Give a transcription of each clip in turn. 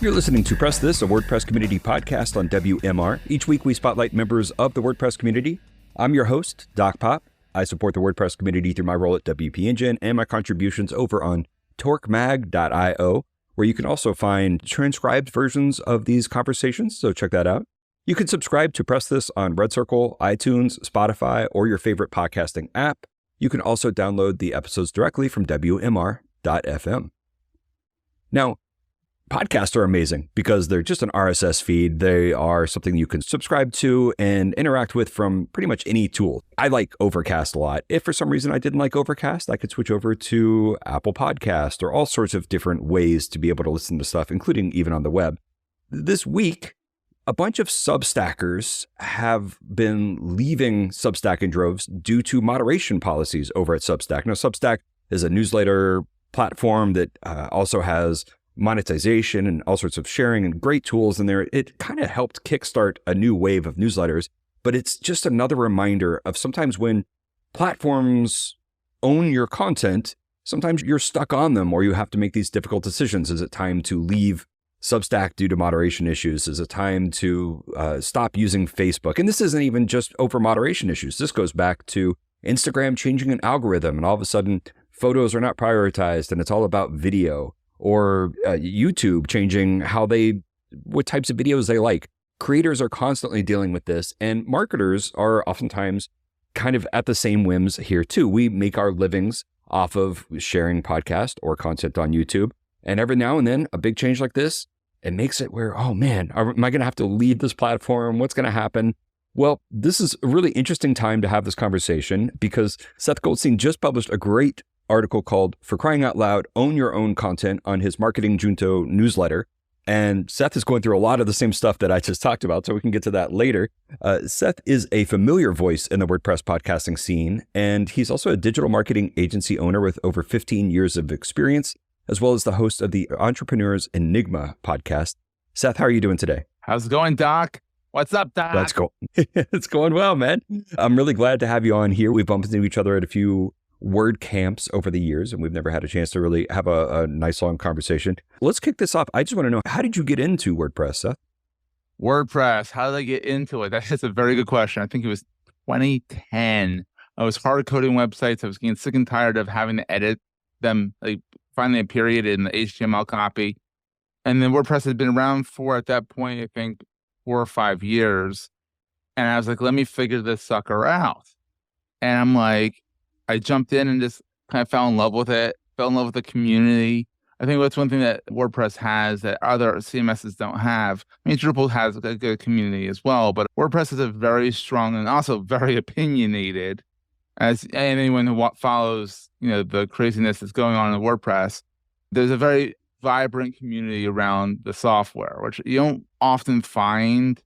You're listening to Press This, a WordPress community podcast on WMR. Each week we spotlight members of the WordPress community. I'm your host, Doc Pop. I support the WordPress community through my role at WP Engine and my contributions over on torquemag.io, where you can also find transcribed versions of these conversations, so check that out. You can subscribe to Press This on Red Circle, iTunes, Spotify, or your favorite podcasting app. You can also download the episodes directly from WMR.fm. Now, podcasts are amazing because they're just an RSS feed. They are something you can subscribe to and interact with from pretty much any tool. I like Overcast a lot. If for some reason I didn't like Overcast, I could switch over to Apple Podcast or all sorts of different ways to be able to listen to stuff, including even on the web. This week, a bunch of Substackers have been leaving Substack in droves due to moderation policies over at Substack. Now, Substack is a newsletter platform that also has monetization and all sorts of sharing and great tools in there. It kind of helped kickstart a new wave of newsletters, but it's just another reminder of sometimes when platforms own your content, sometimes you're stuck on them or you have to make these difficult decisions. Is it time to leave Substack due to moderation issues? Is it time to stop using Facebook? And this isn't even just over moderation issues. This goes back to Instagram changing an algorithm and all of a sudden photos are not prioritized and it's all about video. Or YouTube changing what types of videos they like. Creators are constantly dealing with this, and marketers are oftentimes kind of at the same whims here too. We make our livings off of sharing podcast or content on YouTube, and every now and then a big change like this, it makes it where, oh man, am I going to have to leave this platform? What's going to happen? Well, this is a really interesting time to have this conversation because Seth Goldstein just published a great article called For Crying Out Loud, Own Your Own Content on his Marketing Junto newsletter. And Seth is going through a lot of the same stuff that I just talked about, so we can get to that later. Seth is a familiar voice in the WordPress podcasting scene, and he's also a digital marketing agency owner with over 15 years of experience, as well as the host of the Entrepreneur's Enigma podcast. Seth, how are you doing today? How's it going, Doc? What's up, Doc? It's going well, man. I'm really glad to have you on here. We've bumped into each other at a few word camps over the years, and we've never had a chance to really have a nice long conversation. Let's kick this off. I just want to know, how did you get into WordPress, Seth? WordPress, how did I get into it? That's a very good question. I think it was 2010. I was hard coding websites. I was getting sick and tired of having to edit them, like finding a period in the HTML copy. And then WordPress had been around for, at that point, I think 4 or 5 years. And I was like, let me figure this sucker out. And I'm like, I jumped in and just kind of fell in love with it, fell in love with the community. I think that's one thing that WordPress has that other CMSs don't have. I mean, Drupal has a good community as well, but WordPress is a very strong and also very opinionated. As anyone who follows, the craziness that's going on in WordPress, there's a very vibrant community around the software, which you don't often find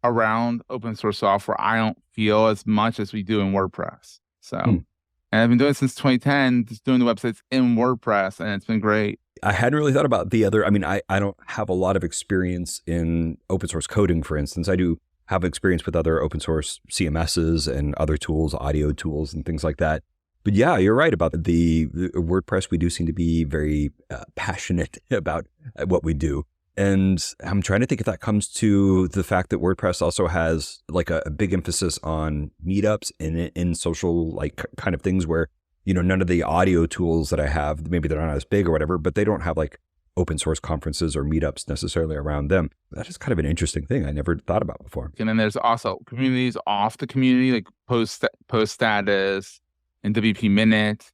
around open source software. I don't feel as much as we do in WordPress. So. And I've been doing it since 2010, just doing the websites in WordPress, and it's been great. I hadn't really thought about the other. I mean, I don't have a lot of experience in open source coding, for instance. I do have experience with other open source CMSs and other tools, audio tools and things like that. But yeah, you're right about the WordPress. We do seem to be very passionate about what we do. And I'm trying to think if that comes to the fact that WordPress also has like a big emphasis on meetups and in social like kind of things where, none of the audio tools that I have, maybe they're not as big or whatever, but they don't have like open source conferences or meetups necessarily around them. That is kind of an interesting thing I never thought about before. And then there's also communities off the community, like post status and WP Minute.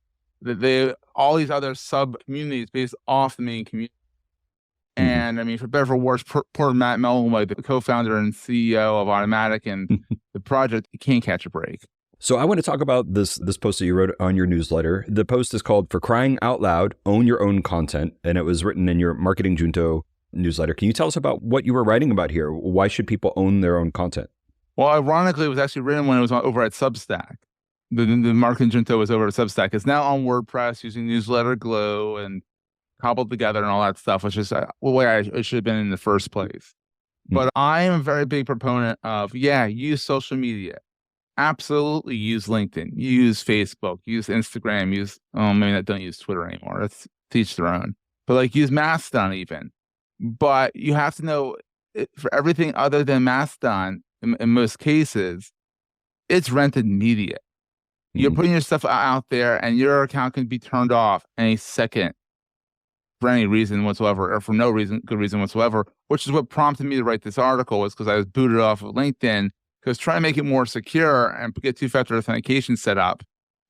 All these other sub communities based off the main community. And I mean, for better or for worse, poor Matt Melloway, the co-founder and CEO of Automatic and the project, he can't catch a break. So I want to talk about this post that you wrote on your newsletter. The post is called For Crying Out Loud, Own Your Own Content. And it was written in your Marketing Junto newsletter. Can you tell us about what you were writing about here? Why should people own their own content? Well, ironically, it was actually written when it was over at Substack. The Marketing Junto was over at Substack. It's now on WordPress using Newsletter Glow and cobbled together and all that stuff, which is the way it should have been in the first place. But I am a very big proponent of, use social media. Absolutely use LinkedIn, use Facebook, use Instagram, maybe don't use Twitter anymore. That's to each their own. But use Mastodon even. But you have to know for everything other than Mastodon, in most cases, it's rented media. You're putting your stuff out there and your account can be turned off any second for any reason whatsoever, or for no good reason whatsoever, which is what prompted me to write this article, was because I was booted off of LinkedIn because trying to make it more secure and get two-factor authentication set up,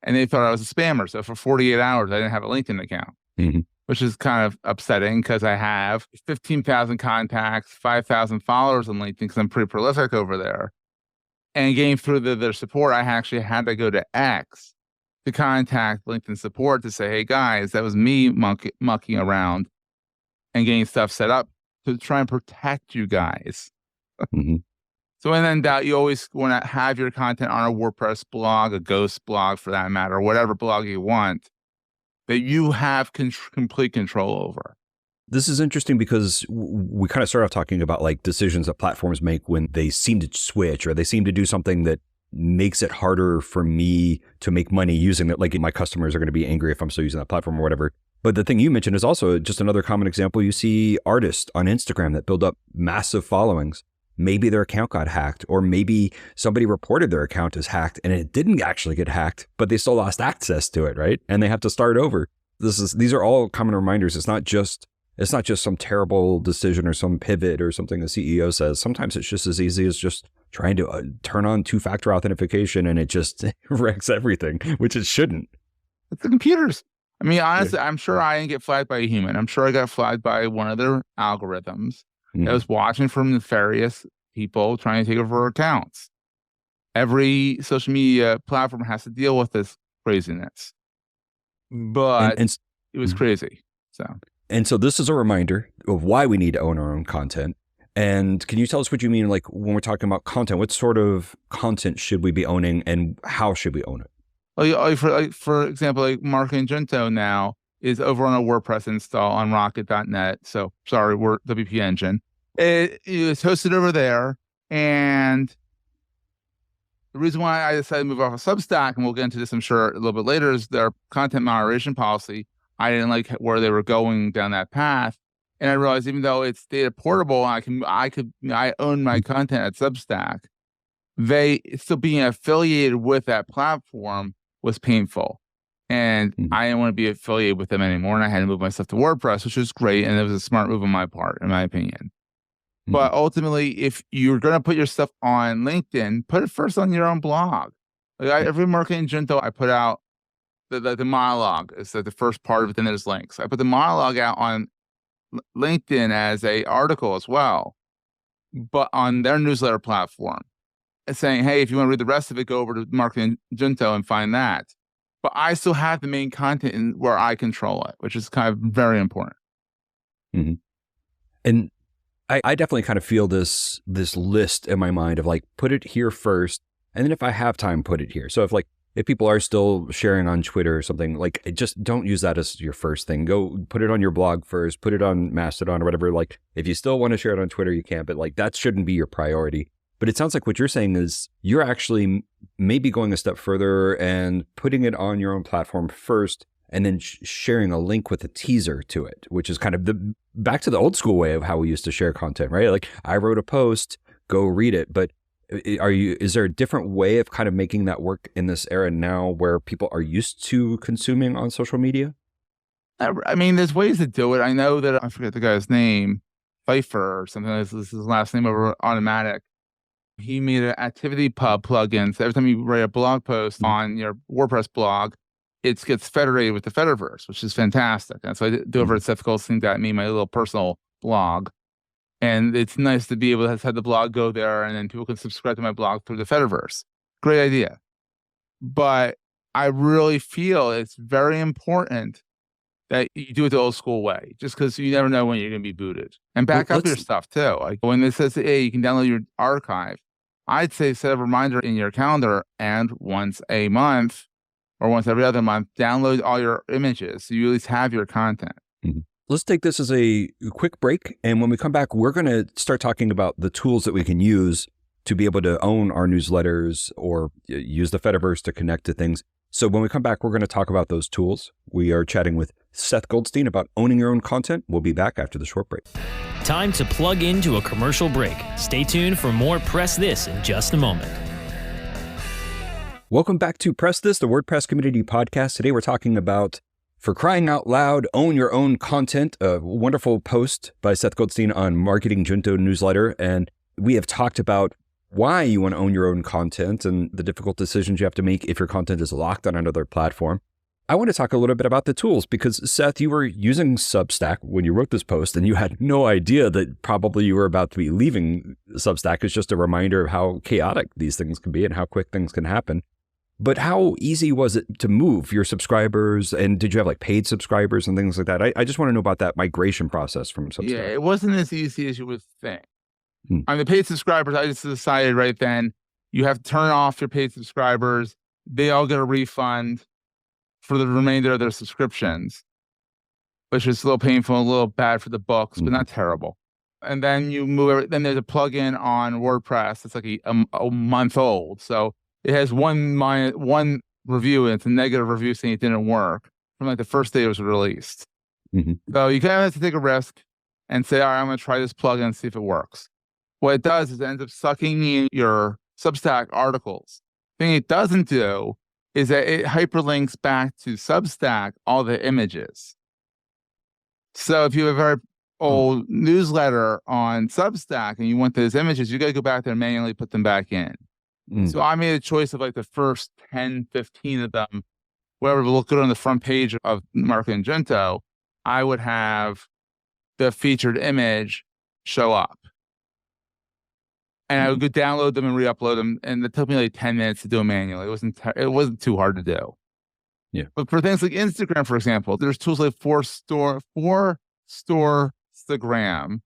and they thought I was a spammer. So for 48 hours, I didn't have a LinkedIn account, which is kind of upsetting because I have 15,000 contacts, 5,000 followers on LinkedIn because I'm pretty prolific over there. And getting through their support, I actually had to go to X to contact LinkedIn support to say, hey, guys, that was me mucking around and getting stuff set up to try and protect you guys. So when in doubt, you always want to have your content on a WordPress blog, a Ghost blog for that matter, whatever blog you want, that you have complete control over. This is interesting because we kind of start off talking about like decisions that platforms make when they seem to switch or they seem to do something that makes it harder for me to make money using it. Like my customers are going to be angry if I'm still using that platform or whatever. But the thing you mentioned is also just another common example. You see artists on Instagram that build up massive followings. Maybe their account got hacked, or maybe somebody reported their account as hacked and it didn't actually get hacked, but they still lost access to it, right? And they have to start over. These are all common reminders. It's not just some terrible decision or some pivot or something the CEO says. Sometimes it's just as easy as just trying to turn on two-factor authentication and it just wrecks everything, which it shouldn't. It's the computers. I mean, honestly, I'm sure I didn't get flagged by a human. I'm sure I got flagged by one of their algorithms that was watching from nefarious people trying to take over accounts. Every social media platform has to deal with this craziness. But it was crazy. And so this is a reminder of why we need to own our own content. And can you tell us what you mean, like when we're talking about content, what sort of content should we be owning and how should we own it? Well, for example, like Marketing Junto now is over on a WordPress install on rocket.net. So sorry, we're WP Engine. It is hosted over there. And the reason why I decided to move off of Substack, and we'll get into this, I'm sure, a little bit later, is their content moderation policy. I didn't like where they were going down that path. And I realized even though it's data portable, I own my content at Substack, they still being affiliated with that platform was painful. And I didn't want to be affiliated with them anymore. And I had to move my stuff to WordPress, which was great. And it was a smart move on my part, in my opinion. But ultimately, if you're going to put your stuff on LinkedIn, put it first on your own blog. Like every Marketing Junto, I put out the monologue is the first part of it. Then there's links. I put the monologue out on LinkedIn as a article as well, but on their newsletter platform, saying, hey, if you want to read the rest of it, go over to Marketing Junto and find that. But I still have the main content where I control it, which is kind of very important. And I definitely kind of feel this list in my mind of like, put it here first. And then if I have time, put it here. So if people are still sharing on Twitter or something, like just don't use that as your first thing. Go put it on your blog first, put it on Mastodon or whatever. Like if you still want to share it on Twitter, you can, but like that shouldn't be your priority. But it sounds like what you're saying is you're actually maybe going a step further and putting it on your own platform first and then sharing a link with a teaser to it, which is kind of back to the old school way of how we used to share content, right? Like I wrote a post, go read it. But is there a different way of kind of making that work in this era now where people are used to consuming on social media? I mean, there's ways to do it. I know that I forget the guy's name, Pfeiffer or something. This is his last name over Automatic. He made an activity pub plugin. So every time you write a blog post on your WordPress blog, it gets federated with the Fediverse, which is fantastic. And so I do over at SethGoldstein.me, my little personal blog. And it's nice to be able to have the blog go there and then people can subscribe to my blog through the Fediverse. Great idea. But I really feel it's very important that you do it the old school way, just because you never know when you're going to be booted. And back up your stuff too. Like when it says, hey, you can download your archive, I'd say set a reminder in your calendar and once a month or once every other month, download all your images so you at least have your content. Let's take this as a quick break. And when we come back, we're going to start talking about the tools that we can use to be able to own our newsletters or use the Fediverse to connect to things. So when we come back, we're going to talk about those tools. We are chatting with Seth Goldstein about owning your own content. We'll be back after the short break. Time to plug into a commercial break. Stay tuned for more Press This in just a moment. Welcome back to Press This, the WordPress community podcast. Today we're talking about, for crying out loud, own your own content, a wonderful post by Seth Goldstein on Marketing Junto newsletter. And we have talked about why you want to own your own content and the difficult decisions you have to make if your content is locked on another platform. I want to talk a little bit about the tools because, Seth, you were using Substack when you wrote this post and you had no idea that probably you were about to be leaving Substack. It's just a reminder of how chaotic these things can be and how quick things can happen. But how easy was it to move your subscribers? And did you have like paid subscribers and things like that? I just want to know about that migration process from Substack. Yeah, it wasn't as easy as you would think. On the paid subscribers, I just decided right then, you have to turn off your paid subscribers. They all get a refund for the remainder of their subscriptions, which is a little painful, a little bad for the books, but not terrible. And then you move, then there's a plugin on WordPress. It's like a month old. So it has one review, and it's a negative review saying it didn't work from like the first day it was released. So you kind of have to take a risk and say, all right, I'm going to try this plugin and see if it works. What it does is it ends up sucking in your Substack articles. The thing it doesn't do is that it hyperlinks back to Substack all the images. So if you have a very old newsletter on Substack and you want those images, you got to go back there and manually put them back in. So I made a choice of like the first 10, 15 of them, whatever would look good on the front page of Marketing Junto, I would have the featured image show up. And I would go download them and re-upload them, and it took me like 10 minutes to do it manually. It wasn't too hard to do. Yeah. But for things like Instagram, for example, there's tools like Four Storygram.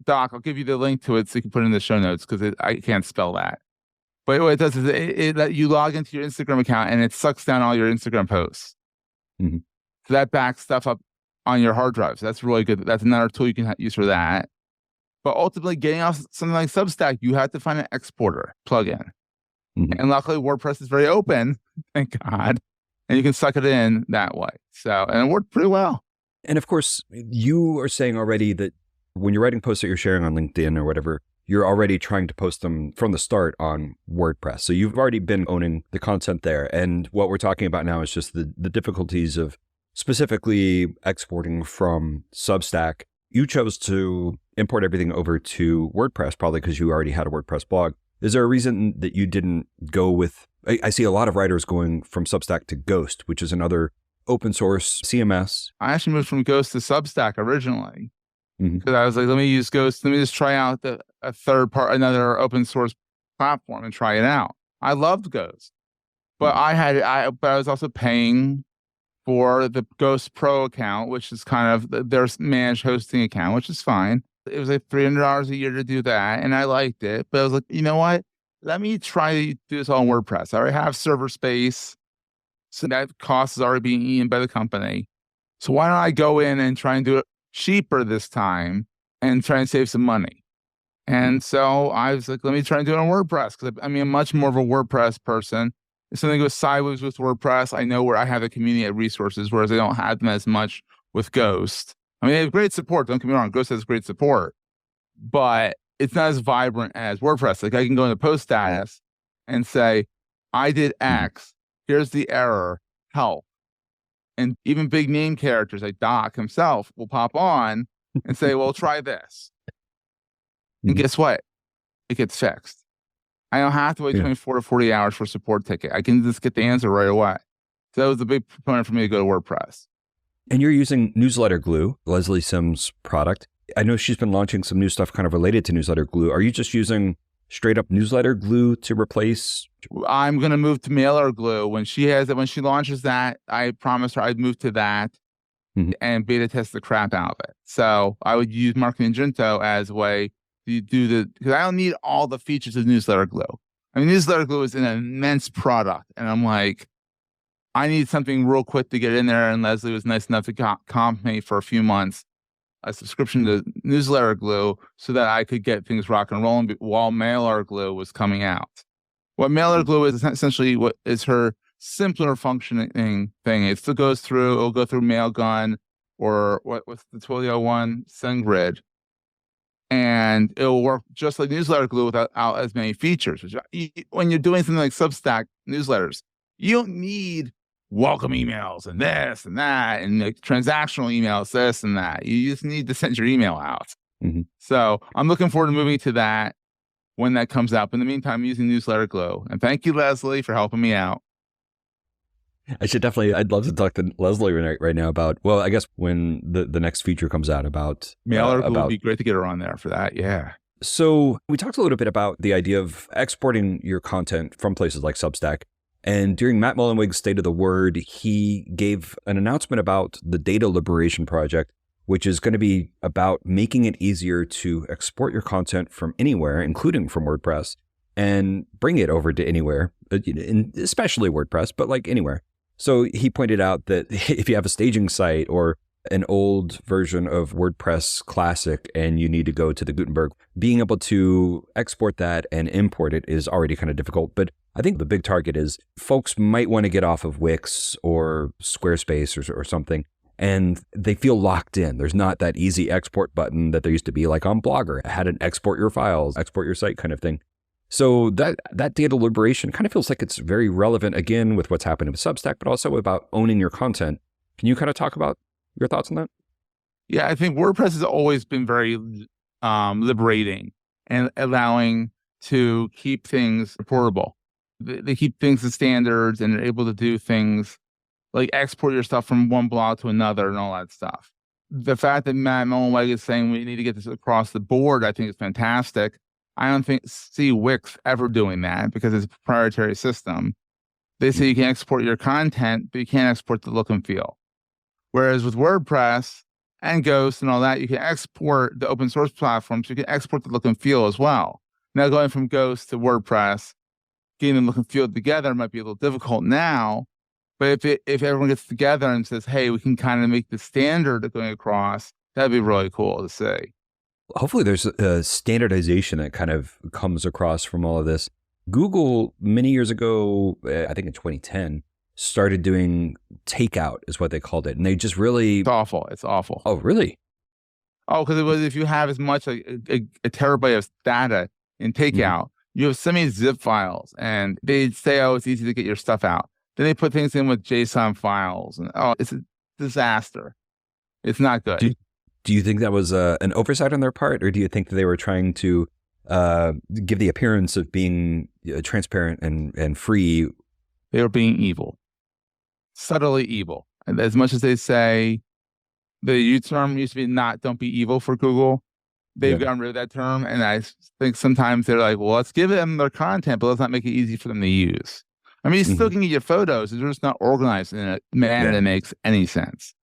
Doc, I'll give you the link to it so you can put it in the show notes because I can't spell that. But what it does is it let you log into your Instagram account and it sucks down all your Instagram posts. So that backs stuff up on your hard drive. So that's really good. That's another tool you can use for that. But ultimately, getting off something like Substack, you have to find an exporter plugin. And luckily, WordPress is very open, thank God, and you can suck it in that way. So, and it worked pretty well. And of course, you are saying already that when you're writing posts that you're sharing on LinkedIn or whatever, you're already trying to post them from the start on WordPress. So you've already been owning the content there. And what we're talking about now is just the difficulties of specifically exporting from Substack. You chose to import everything over to WordPress, probably because you already had a WordPress blog. Is there a reason that you didn't go with, I see a lot of writers going from Substack to Ghost, which is another open source CMS. I actually moved from Ghost to Substack originally because I was like, let me use Ghost. Let me just try out another open source platform and try it out. I loved Ghost, but I was also paying for the Ghost Pro account, which is kind of their managed hosting account, which is fine. It was like $300 a year to do that, and I liked it. But I was like, you know what? Let me try to do this on WordPress. I already have server space, so that cost is already being eaten by the company. So why don't I go in and try and do it cheaper this time and try and save some money? And so I was like, let me try and do it on WordPress because I'm much more of a WordPress person. If something goes sideways with WordPress, I know where I have the community of resources, whereas I don't have them as much with Ghost. They have great support. Don't get me wrong. Ghost has great support, but it's not as vibrant as WordPress. Like I can go into post status and say, I did X. Here's the error. Help. And even big name characters like Doc himself will pop on and say, well, try this. And guess what? It gets fixed. I don't have to wait 24 to 40 hours for a support ticket. I can just get the answer right away. So that was a big proponent for me to go to WordPress. And you're using Newsletter Glue, Leslie Sims' product. I know she's been launching some new stuff kind of related to Newsletter Glue. Are you just using straight up Newsletter Glue to replace? I'm going to move to Mailer Glue. When she launches that, I promised her I'd move to that and beta test the crap out of it. So I would use Marketing Junto as a way to do because I don't need all the features of Newsletter Glue. Newsletter Glue is an immense product. And I'm like, I need something real quick to get in there. And Leslie was nice enough to comp me for a few months a subscription to Newsletter Glue so that I could get things rock and rolling while Mailer Glue was coming out. What Mailer Glue is essentially what is her simpler functioning thing. It still goes through, it'll go through Mailgun or what's the Twilio one? SendGrid. And it'll work just like Newsletter Glue without as many features. When you're doing something like Substack newsletters, you don't need welcome emails and this and that and like transactional emails, this and that. You just need to send your email out. Mm-hmm. So I'm looking forward to moving to that when that comes out. But in the meantime, I'm using Newsletter Glue. And thank you, Leslie, for helping me out. I'd love to talk to Leslie right now about, well, I guess when the next feature comes out about Mailer Glue would be great to get her on there for that. Yeah. So we talked a little bit about the idea of exporting your content from places like Substack. And during Matt Mullenweg's State of the Word, he gave an announcement about the Data Liberation Project, which is going to be about making it easier to export your content from anywhere, including from WordPress, and bring it over to anywhere, especially WordPress, but like anywhere. So he pointed out that if you have a staging site or an old version of WordPress Classic and you need to go to the Gutenberg, being able to export that and import it is already kind of difficult. But I think the big target is folks might want to get off of Wix or Squarespace or something, and they feel locked in. There's not that easy export button that there used to be like on Blogger. It had an export your files, export your site kind of thing. So that data liberation kind of feels like it's very relevant, again, with what's happening with Substack, but also about owning your content. Can you kind of talk about your thoughts on that? Yeah, I think WordPress has always been very liberating and allowing to keep things portable. They keep things to standards and are able to do things like export your stuff from one blog to another and all that stuff. The fact that Matt Mullenweg is saying we need to get this across the board, I think is fantastic. I don't see Wix ever doing that because it's a proprietary system. They say you can export your content, but you can't export the look and feel. Whereas with WordPress and Ghost and all that, you can export the open source platforms. You can export the look and feel as well. Now going from Ghost to WordPress, getting the look and feel together might be a little difficult now. But if everyone gets together and says, hey, we can kind of make the standard of going across, that'd be really cool to see. Hopefully there's a standardization that kind of comes across from all of this. Google, many years ago, I think in 2010, started doing takeout is what they called it. And they just really... It's awful. It's awful. Oh, really? Oh, because it was, if you have as much like a terabyte of data in takeout, you have so many zip files and they say, oh, it's easy to get your stuff out. Then they put things in with JSON files and it's a disaster. It's not good. Do you think that was an oversight on their part, or do you think that they were trying to give the appearance of being transparent and free? They were being evil, subtly evil. And as much as they say the term used to be don't be evil for Google, they've gotten rid of that term. And I think sometimes they're like, well, let's give them their content, but let's not make it easy for them to use. I mean, you still can get your photos. They're just not organized in a manner that makes any sense.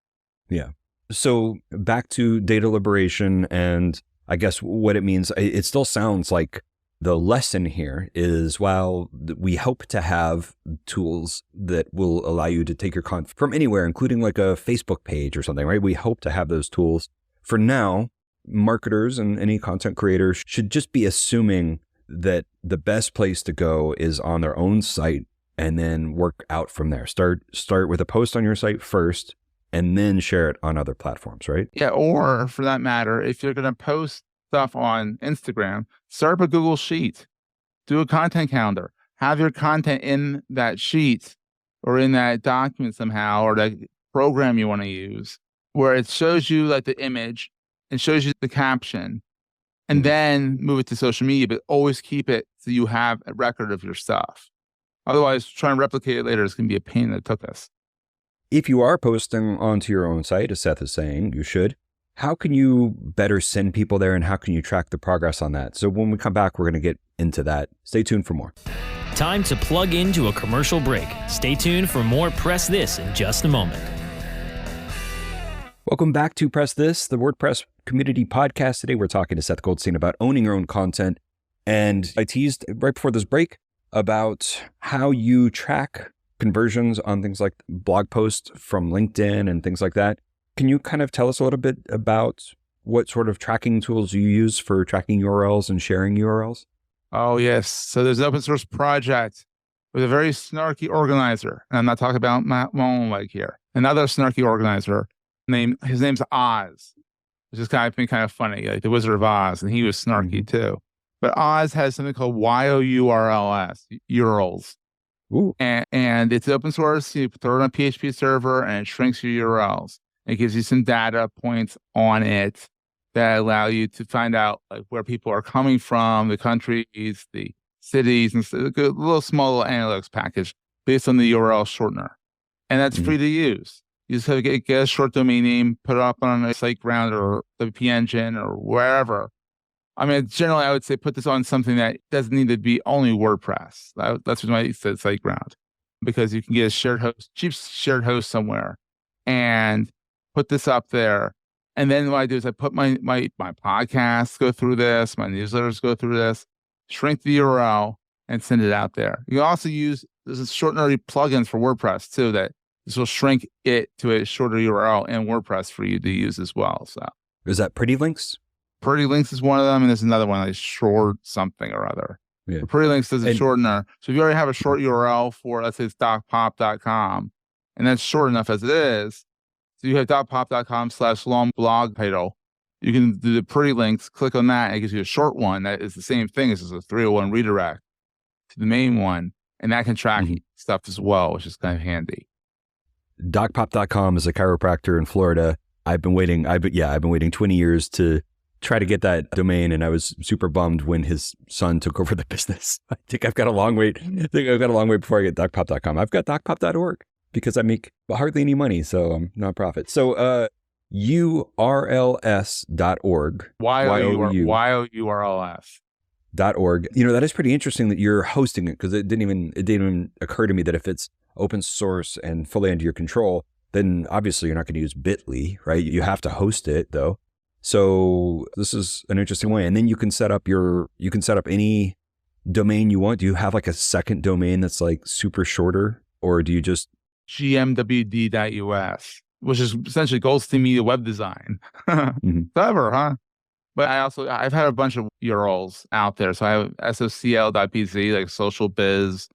Yeah. So back to data liberation and I guess what it means, it still sounds like the lesson here is while we hope to have tools that will allow you to take your content from anywhere, including like a Facebook page or something, right? We hope to have those tools. For now, marketers and any content creators should just be assuming that the best place to go is on their own site and then work out from there. Start with a post on your site first, and then share it on other platforms, right? Yeah, or for that matter, if you're going to post stuff on Instagram, start up a Google Sheet. Do a content calendar. Have your content in that sheet or in that document somehow, or that program you want to use, where it shows you like the image and shows you the caption, and then move it to social media, but always keep it so you have a record of your stuff. Otherwise, trying to replicate it later is going to be a pain that took us. If you are posting onto your own site, as Seth is saying, you should, how can you better send people there and how can you track the progress on that? So when we come back, we're going to get into that. Stay tuned for more. Time to plug into a commercial break. Stay tuned for more Press This in just a moment. Welcome back to Press This, the WordPress community podcast. Today, we're talking to Seth Goldstein about owning your own content. And I teased right before this break about how you track conversions on things like blog posts from LinkedIn and things like that. Can you kind of tell us a little bit about what sort of tracking tools you use for tracking URLs and sharing URLs? Oh, yes. So there's an open source project with a very snarky organizer. And I'm not talking about Matt Mullenweg here. Another snarky organizer his name's Oz, which is kind of funny, like the Wizard of Oz, and he was snarky too. But Oz has something called YOURLS, URLs. Ooh. And it's open source. You throw it on a PHP server and it shrinks your URLs. It gives you some data points on it that allow you to find out like where people are coming from, the countries, the cities, and a little small little analytics package based on the URL shortener. And that's free to use. You just have to get a short domain name, put it up on a SiteGround or WP Engine or wherever. I mean, generally, I would say put this on something that doesn't need to be only WordPress. That's why I said SiteGround, because you can get a shared host, cheap shared host somewhere, and put this up there. And then what I do is I put my podcasts go through this, my newsletters go through this, shrink the URL, and send it out there. You can also use there's shortener plugins for WordPress too that this will shrink it to a shorter URL in WordPress for you to use as well. So is that Pretty Links? Pretty Links is one of them, and there's another one like short something or other. Yeah. Pretty Links does a shortener. So if you already have a short URL for, let's say it's docpop.com, and that's short enough as it is, so you have docpop.com/long blog title. You can do the Pretty Links, click on that, and it gives you a short one that is the same thing as a 301 redirect to the main one, and that can track stuff as well, which is kind of handy. Docpop.com is a chiropractor in Florida. I've been waiting 20 years to try to get that domain, and I was super bummed when his son took over the business. I think I've got a long way before I get docpop.com. I've got docpop.org because I make hardly any money, so I'm nonprofit. So urls.org. YOURLS.org. You know, that is pretty interesting that you're hosting it, because it didn't even occur to me that if it's open source and fully under your control, then obviously you're not going to use Bitly, right? You have to host it though. So this is an interesting way. And then you can set up any domain you want. Do you have like a second domain that's like super shorter, or do you just gmwd.us, which is essentially Goldstein Media Web Design? Clever, huh? But I've had a bunch of URLs out there. So I have SOCL.bz, like social biz.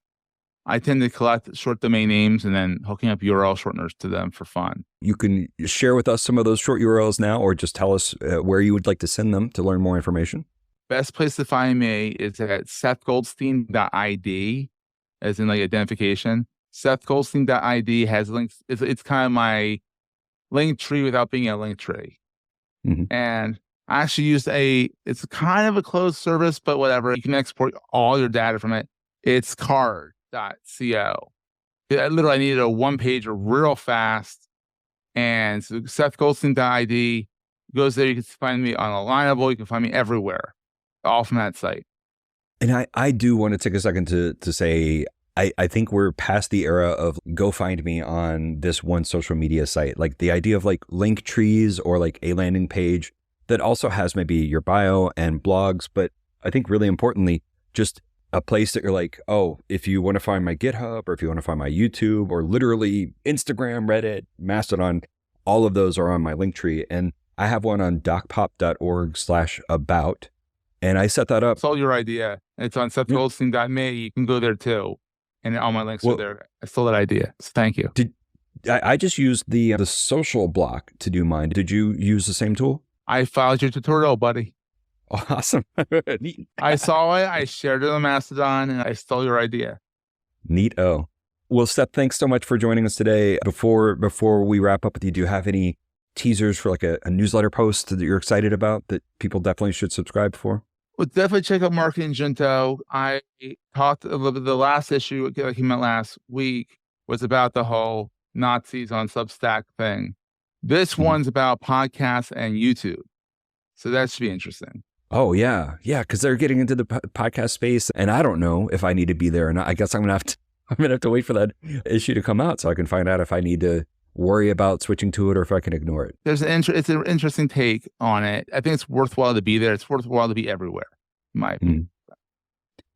I tend to collect short domain names and then hooking up URL shorteners to them for fun. You can share with us some of those short URLs now, or just tell us where you would like to send them to learn more information. Best place to find me is at sethgoldstein.id, as in like identification. Sethgoldstein.id has links. It's kind of my link tree without being a link tree. And I actually used it's kind of a closed service, but whatever. You can export all your data from it. It's card.co. I needed a one pager real fast. And so SethGoldstein.id goes there. You can find me on Alignable. You can find me everywhere, all from that site. And I do want to take a second to say, I think we're past the era of go find me on this one social media site. Like the idea of like link trees or like a landing page that also has maybe your bio and blogs, but I think really importantly, just a place that you're like, oh, if you want to find my GitHub, or if you want to find my YouTube, or literally Instagram, Reddit, Mastodon, all of those are on my link tree. And I have one on docpop.org/about. And I set that up. It's all your idea. It's on sethgoldstein.me. You can go there too. And all my links are there. I stole that idea. So thank you. I just used the social block to do mine. Did you use the same tool? I followed your tutorial, buddy. Awesome. Neat. I saw it, I shared it on Mastodon, and I stole your idea. Neat-o. Well, Seth, thanks so much for joining us today. Before we wrap up with you, do you have any teasers for like a newsletter post that you're excited about that people definitely should subscribe for? Well, definitely check out Marketing Junto. I talked a little bit, the last issue that came out last week was about the whole Nazis on Substack thing. This one's about podcasts and YouTube. So that should be interesting. Oh, yeah. Yeah, because they're getting into the podcast space, and I don't know if I need to be there or not. I guess I'm gonna have to wait for that issue to come out so I can find out if I need to worry about switching to it or if I can ignore it. It's an interesting take on it. I think it's worthwhile to be there. It's worthwhile to be everywhere, in my opinion.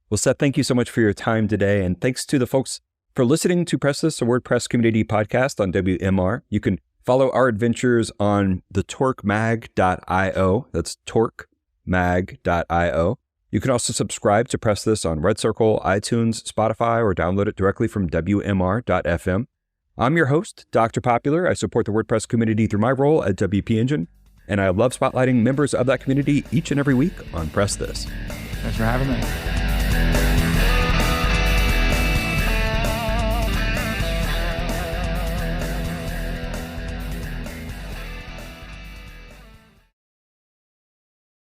Well, Seth, thank you so much for your time today, and thanks to the folks for listening to Press This, a WordPress community podcast on WMR. You can follow our adventures on the torquemag.io. That's torquemag.io. You You can also subscribe to Press This on Red Circle, iTunes, Spotify, or download it directly from WMR.fm. I'm your host, Dr. Popular. I support the WordPress community through my role at WP Engine, and I love spotlighting members of that community each and every week on Press This. Thanks for having me.